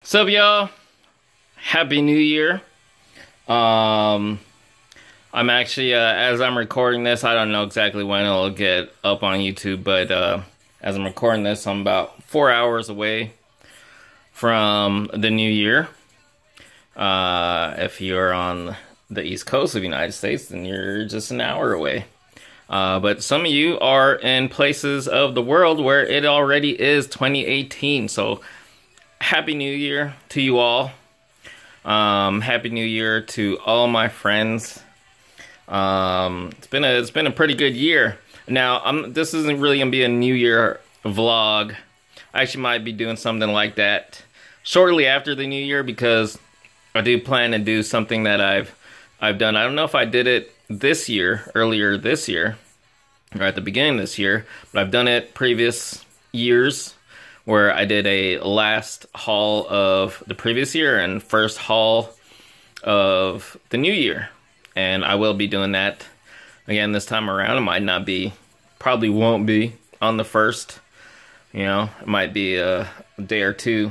So y'all, Happy New Year. I'm actually, as I'm recording this, I don't know exactly when it'll get up on YouTube, but as I'm recording this, I'm about 4 hours away from the New Year. If you're on the East Coast of the United States, then you're just an hour away. But some of you are in places of the world where it already is 2018, so Happy New Year to you all. Happy New Year to all my friends. It's been a pretty good year. Now, this isn't really gonna be a New Year vlog. I actually might be doing something like that shortly after the New Year, because I do plan to do something that I've done. I don't know if I did it this year, earlier this year, or at the beginning of this year, but I've done it previous years, where I did a last haul of the previous year and first haul of the new year. And I will be doing that again this time around. It might not be, probably won't be on the first, you know, it might be a day or two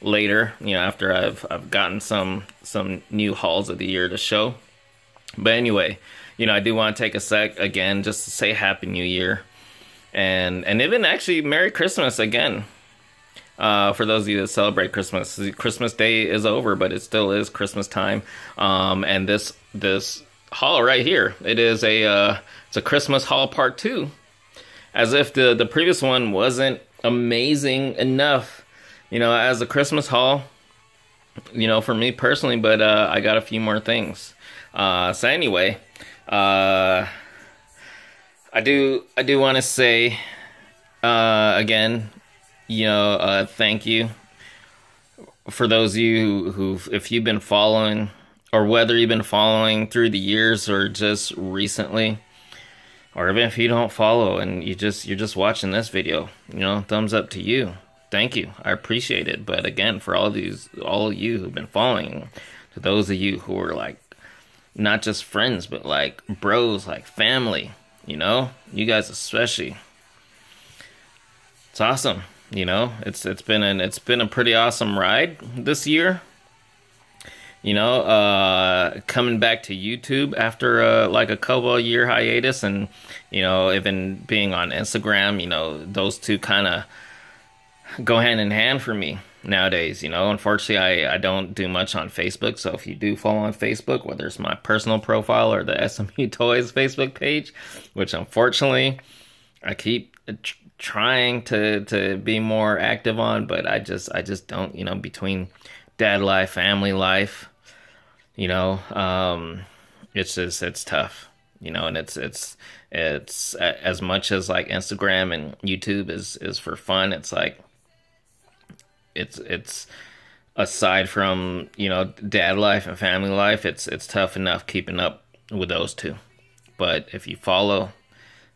later, you know, after I've gotten some new hauls of the year to show. But anyway, you know, I do want to take a sec again just to say Happy New Year. And even actually Merry Christmas again. For those of you that celebrate Christmas. Christmas Day is over, but it still is Christmas time. And this haul right here, it's a Christmas haul part 2. As if the previous one wasn't amazing enough, you know, as a Christmas haul, you know, for me personally, but I got a few more things. So anyway, I do want to say, again, you know, thank you for those of you who, if you've been following, or whether you've been following through the years or just recently, or even if you don't follow and you're just watching this video, you know, thumbs up to you. Thank you. I appreciate it. But again, for all of you who've been following, to those of you who are like, not just friends, but like bros, like family, you know, you guys especially. It's awesome. You know, it's been a pretty awesome ride this year. You know, coming back to YouTube after like a couple of year hiatus, and you know, even being on Instagram, you know, those two kind of go hand in hand for me nowadays. You know, unfortunately, I don't do much on Facebook. So if you do follow on Facebook, whether it's my personal profile or the SMU Toys Facebook page, which unfortunately I keep trying to be more active on, but I just don't, you know, between dad life, family life, you know, it's tough, you know, and it's as much as like Instagram and YouTube is for fun. It's like, it's aside from, you know, dad life and family life, it's tough enough keeping up with those two. But if you follow,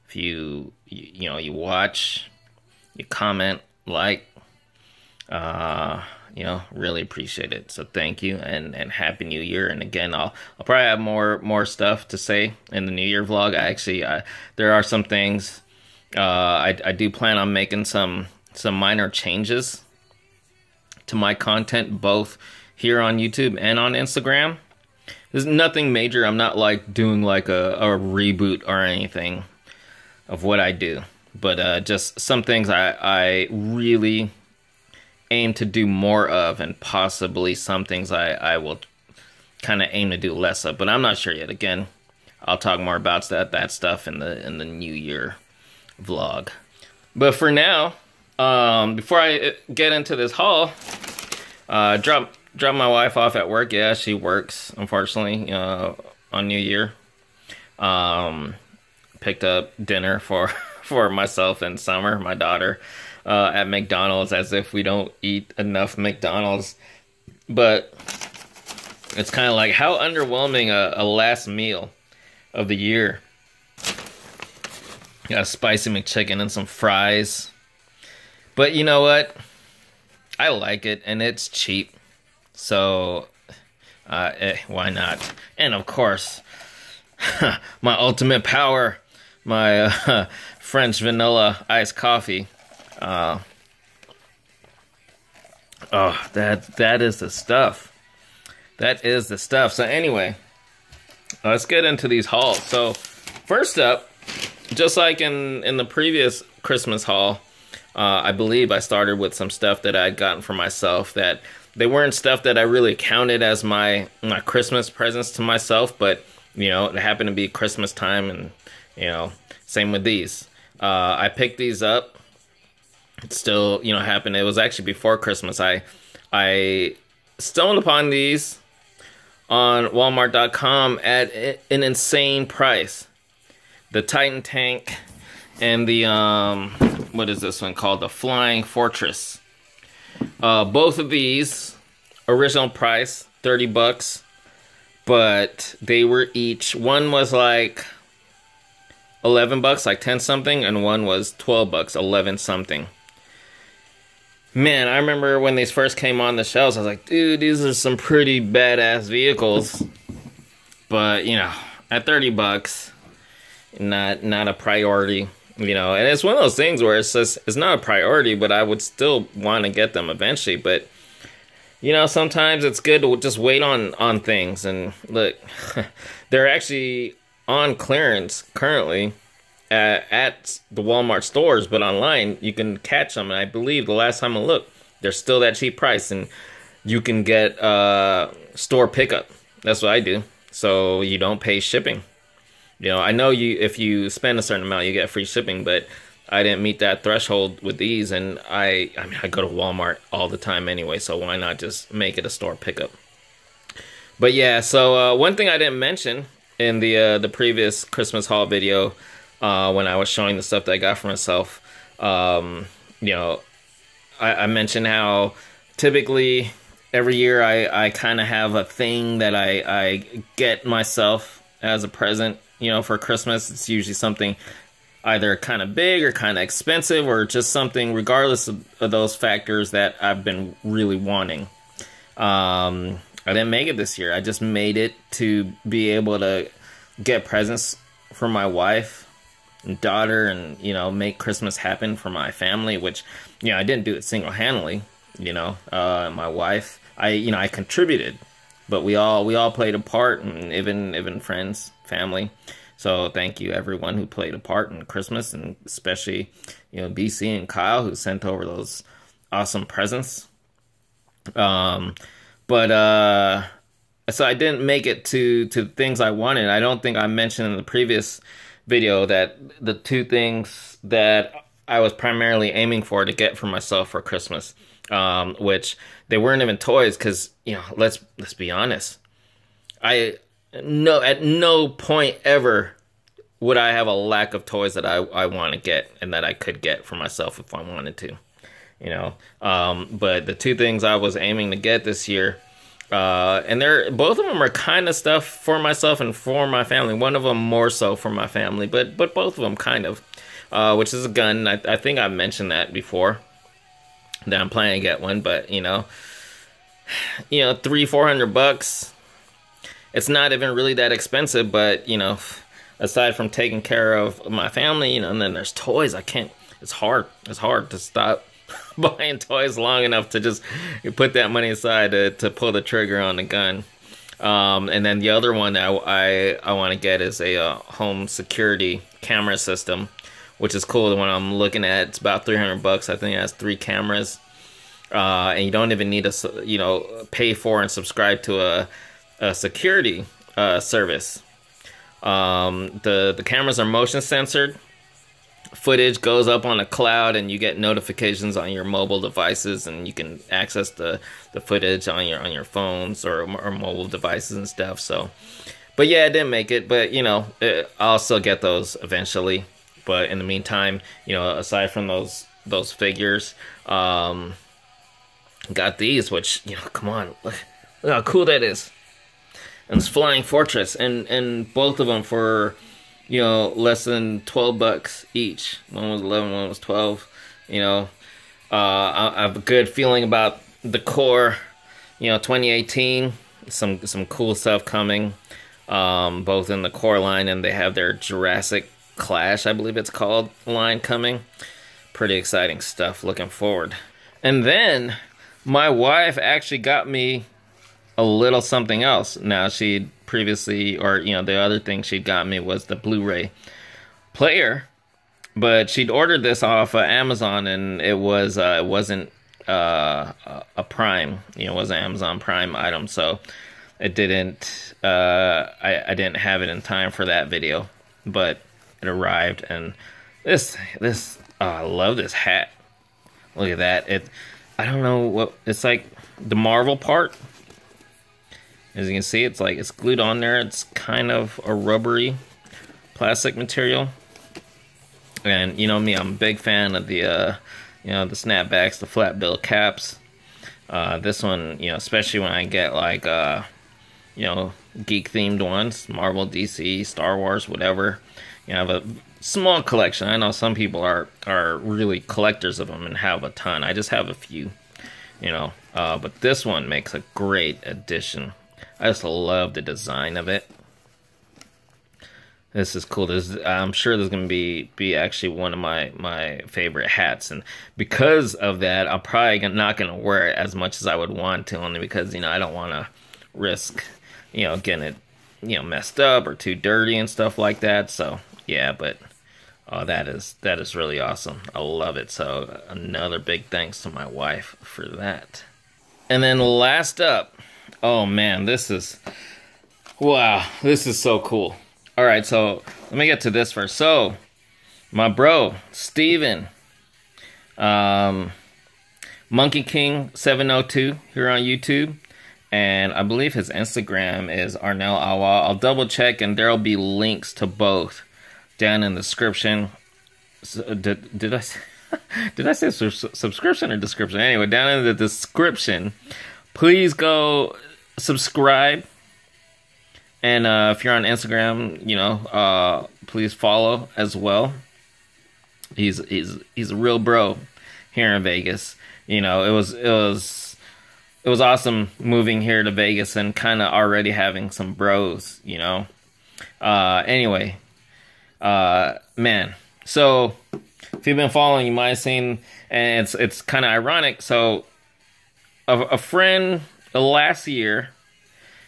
if you know, you watch, you comment, like, you know, really appreciate it. So thank you, and Happy New Year. And again, I'll probably have more stuff to say in the New Year vlog. There are some things, I do plan on making some minor changes to my content, both here on YouTube and on Instagram. There's nothing major. I'm not like doing like a reboot or anything of what I do, but just some things I really aim to do more of, and possibly some things I will kind of aim to do less of, but I'm not sure yet. Again, I'll talk more about that stuff in the New Year vlog. But for now, before I get into this haul, drop my wife off at work. Yeah, she works, unfortunately, on New Year. Picked up dinner for myself and Summer, my daughter, at McDonald's, as if we don't eat enough McDonald's. But it's kind of like, how underwhelming a last meal of the year. Got a spicy McChicken and some fries. But you know what? I like it, and it's cheap. So, why not? And of course, my ultimate power, my French vanilla iced coffee. Oh, that is the stuff. That is the stuff. So anyway, let's get into these hauls. So first up, just like in the previous Christmas haul, I believe I started with some stuff that I'd gotten for myself that they weren't stuff that I really counted as my Christmas presents to myself, but you know, it happened to be Christmas time, and you know, same with these. I picked these up. It still, you know, happened. It was actually before Christmas. I stumbled upon these on Walmart.com at an insane price. The Titan tank and the what is this one called? The Flying Fortress. Both of these, original price $30, but they were each, one was like $11, like 10 something, and one was $12, 11 something. Man, I remember when these first came on the shelves, I was like, dude, these are some pretty badass vehicles. But, you know, at $30, not a priority, you know. And it's one of those things where it's just, it's not a priority, but I would still want to get them eventually. But, you know, sometimes it's good to just wait on things. And look, they're actually on clearance currently at the Walmart stores, but online you can catch them, and I believe the last time I looked, they're still that cheap price, and you can get store pickup. That's what I do, so you don't pay shipping. You know, I know if you spend a certain amount, you get free shipping, but I didn't meet that threshold with these, and I mean, I go to Walmart all the time anyway, so why not just make it a store pickup? But yeah, so one thing I didn't mention in the previous Christmas haul video, when I was showing the stuff that I got for myself, you know, I mentioned how typically every year I kind of have a thing that I get myself as a present, you know, for Christmas. It's usually something either kind of big or kind of expensive, or just something regardless of those factors that I've been really wanting. I didn't make it this year. I just made it to be able to get presents for my wife and daughter, and you know, make Christmas happen for my family, which, you know, I didn't do it single-handedly. You know, my wife, I contributed, but we all played a part, and even friends, family. So thank you everyone who played a part in Christmas, and especially, you know, BC and Kyle, who sent over those awesome presents. So I didn't make it to things I wanted. I don't think I mentioned in the previous video that the two things that I was primarily aiming for to get for myself for Christmas, which they weren't even toys, because, you know, let's be honest, at no point ever would I have a lack of toys that I want to get and that I could get for myself if I wanted to, you know. But the two things I was aiming to get this year, and both of them are kind of stuff for myself and for my family. One of them more so for my family, but both of them kind of, which is a gun. I think I mentioned that before, that I'm planning to get one, but you know, $300-400. It's not even really that expensive, but you know, aside from taking care of my family, you know, and then there's toys. It's hard to stop buying toys long enough to just put that money aside to pull the trigger on the gun. And then the other one that I want to get is a home security camera system, which is cool. The one I'm looking at, it's about $300. I think it has 3 cameras, and you don't even need to pay for and subscribe to a security service. The cameras are motion censored. Footage goes up on a cloud, and you get notifications on your mobile devices, and you can access the footage on your phones or mobile devices and stuff. So, but yeah, I didn't make it, but you know, I'll still get those eventually. But in the meantime, you know, aside from those figures, got these, which, you know, come on, look how cool that is. And it's Flying Fortress, and both of them for, you know, less than $12 each. One was 11, one was 12. You know, I have a good feeling about the core. You know, 2018, some cool stuff coming, both in the core line, and they have their Jurassic Clash, I believe it's called, line coming. Pretty exciting stuff. Looking forward. And then my wife actually got me a little something else. Now, she'd previously, or the other thing she got me was the Blu-ray player, but she'd ordered this off of Amazon, and it wasn't a Prime, it was an Amazon Prime item, so it didn't. I didn't have it in time for that video, but it arrived, and this I love this hat. Look at that. I don't know what it's like. The Marvel part, as you can see, it's like it's glued on there. It's kind of a rubbery plastic material. And you know me, I'm a big fan of the the snapbacks, the flat bill caps. This one, especially when I get like geek themed ones, Marvel, DC, Star Wars, whatever. I have a small collection. I know some people are really collectors of them and have a ton. I just have a few, but this one makes a great addition. I just love the design of it. This is cool. I'm sure this is going to be actually one of my favorite hats, and because of that, I'm probably not going to wear it as much as I would want to, only because I don't want to risk getting it messed up or too dirty and stuff like that. So yeah, but that is really awesome. I love it. So another big thanks to my wife for that. And then last up, oh man, this is so cool. All right, so let me get to this first. So my bro Steven, Monkey King 702 here on YouTube, and I believe his Instagram is Arnell Awa. I'll double check, and there'll be links to both down in the description. So, did I say subscription or description? Anyway, down in the description, please go subscribe. And if you're on Instagram, please follow as well. He's a real bro here in Vegas. It was awesome moving here to Vegas and kind of already having some bros. Anyway, man. So if you've been following, you might have seen, and it's kind of ironic. So a friend last year,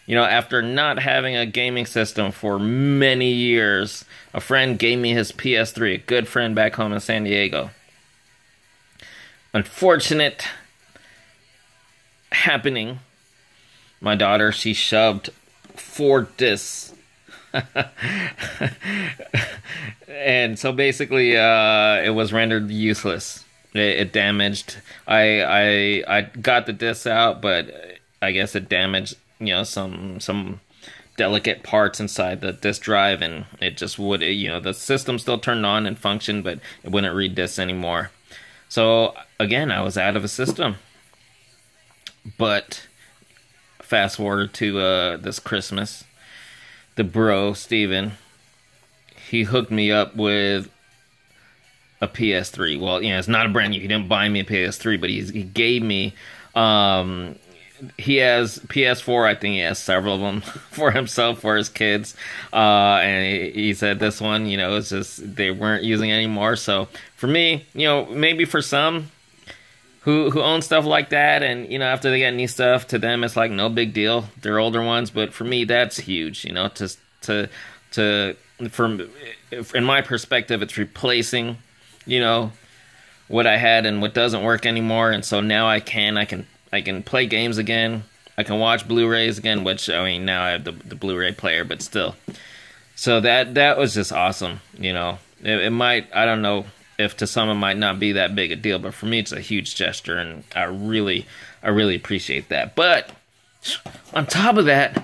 after not having a gaming system for many years, a friend gave me his PS3, a good friend back home in San Diego. Unfortunate happening, my daughter, she shoved 4 discs. And so basically, it was rendered useless. It damaged. I got the discs out, but I guess it damaged some delicate parts inside the disk drive, and it just would, the system still turned on and functioned, but it wouldn't read discs anymore. So again, I was out of a system. But fast forward to this Christmas, the bro Steven, he hooked me up with a PS3. Well, it's not a brand new. He didn't buy me a PS3, but he gave me. He has PS4, I think he has several of them for himself, for his kids. And he said this one, it's just, they weren't using it anymore. So for me, maybe for some who own stuff like that, and, after they get new stuff, to them, it's like no big deal. They're older ones, but for me, that's huge, in my perspective, it's replacing, what I had and what doesn't work anymore. And so now I can play games again. I can watch Blu-rays again, which, now I have the Blu-ray player, but still. So that was just awesome, It might, I don't know if to some it might not be that big a deal, but for me it's a huge gesture, and I really appreciate that. But on top of that,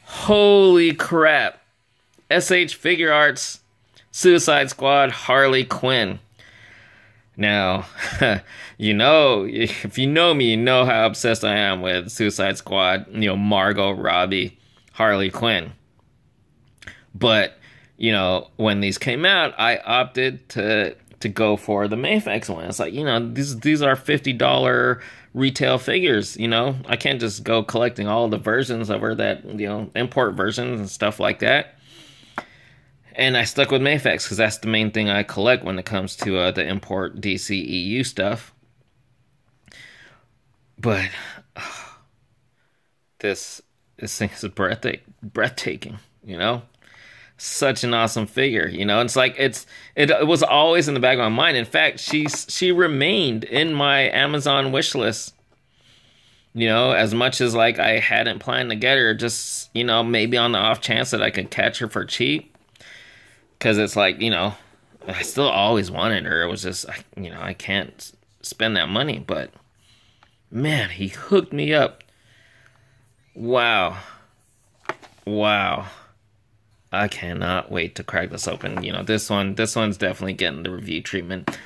holy crap, SH Figure Arts Suicide Squad Harley Quinn. Now, if you know me, you know how obsessed I am with Suicide Squad, Margot Robbie, Harley Quinn. But, when these came out, I opted to go for the Mafex one. It's like, these are $50 retail figures, I can't just go collecting all the versions of her that, import versions and stuff like that. And I stuck with Mafex because that's the main thing I collect when it comes to the import DC EU stuff. But this thing is breathtaking, you know? Such an awesome figure, you know? It's like it was always in the back of my mind. In fact, she remained in my Amazon wish list. You know, as much as like I hadn't planned to get her, just, you know, maybe on the off chance that I could catch her for cheap. Cause it's like, you know, I still always wanted her. It was just, you know, I can't spend that money, but man, he hooked me up. Wow. Wow. I cannot wait to crack this open. You know, this one's definitely getting the review treatment.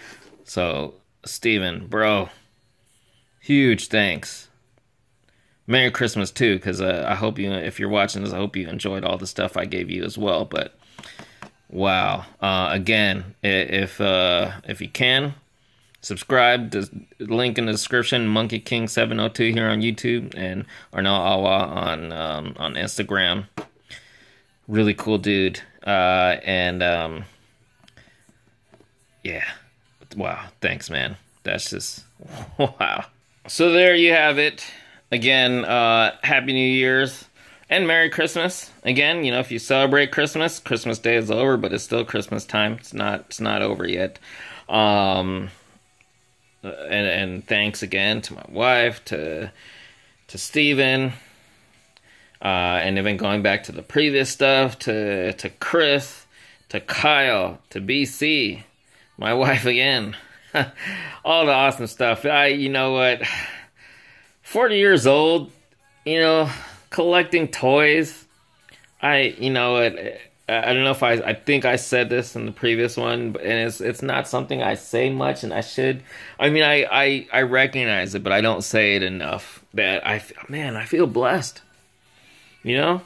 So, Steven, bro, huge thanks. Merry Christmas too, because I hope you, if you're watching this, I hope you enjoyed all the stuff I gave you as well. But wow, again, if you can, subscribe. The link in the description. Monkey King 702 here on YouTube, and Arnel Awa on Instagram. Really cool dude, yeah, wow, thanks, man. That's just wow. So there you have it. Again, Happy New Year's and Merry Christmas. Again, you know, if you celebrate Christmas, Christmas Day is over, but it's still Christmas time. It's not over yet. And thanks again to my wife, to Steven, and even going back to the previous stuff, to Chris, to Kyle, to BC, my wife again. All the awesome stuff. You know what? 40 years old, you know, collecting toys. You know what, I don't know if I think I said this in the previous one, and it's not something I say much, and I should. I mean, I recognize it, but I don't say it enough. That I feel blessed. You know,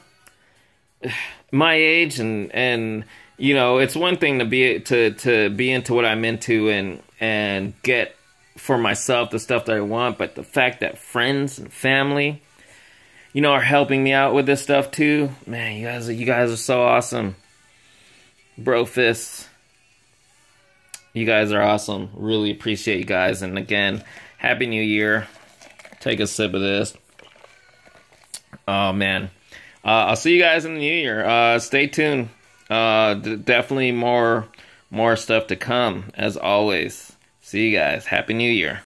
my age, and you know, it's one thing to be into what I'm into and get for myself the stuff that I want, but the fact that friends and family, you know, are helping me out with this stuff too, man, you guys are so awesome. Bro fists, you guys are awesome. Really appreciate you guys. And again, Happy New Year. Take a sip of this. Oh man, I'll see you guys in the new year. Stay tuned. Definitely more stuff to come as always. See you guys. Happy New Year.